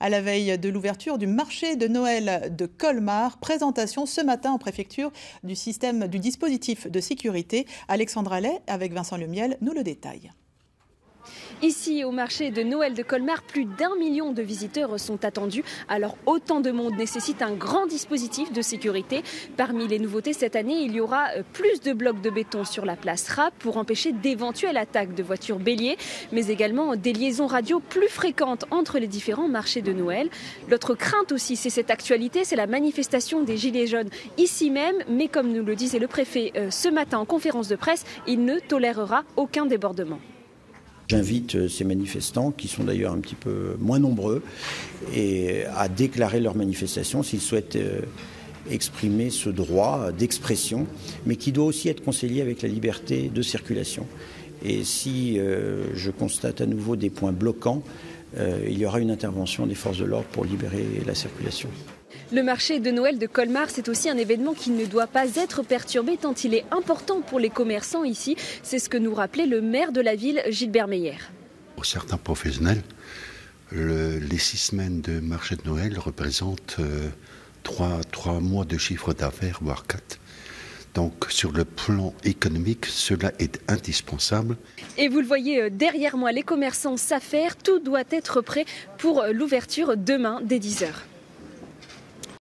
À la veille de l'ouverture du marché de Noël de Colmar, présentation ce matin en préfecture du dispositif de sécurité. Alexandra Lay avec Vincent Lemiel nous le détaille. Ici, au marché de Noël de Colmar, plus d'1 million de visiteurs sont attendus. Alors, autant de monde nécessite un grand dispositif de sécurité. Parmi les nouveautés cette année, il y aura plus de blocs de béton sur la place Rapp pour empêcher d'éventuelles attaques de voitures béliers, mais également des liaisons radio plus fréquentes entre les différents marchés de Noël. L'autre crainte aussi, c'est cette actualité, c'est la manifestation des Gilets jaunes ici même. Mais comme nous le disait le préfet ce matin en conférence de presse, il ne tolérera aucun débordement. J'invite ces manifestants, qui sont d'ailleurs un petit peu moins nombreux, à déclarer leur manifestation s'ils souhaitent exprimer ce droit d'expression, mais qui doit aussi être concilié avec la liberté de circulation. Et si je constate à nouveau des points bloquants, il y aura une intervention des forces de l'ordre pour libérer la circulation. Le marché de Noël de Colmar, c'est aussi un événement qui ne doit pas être perturbé tant il est important pour les commerçants ici. C'est ce que nous rappelait le maire de la ville, Gilbert Meyer. Pour certains professionnels, les 6 semaines de marché de Noël représentent 3 mois de chiffre d'affaires, voire 4. Donc sur le plan économique, cela est indispensable. Et vous le voyez derrière moi, les commerçants s'affairent. Tout doit être prêt pour l'ouverture demain dès 10 h.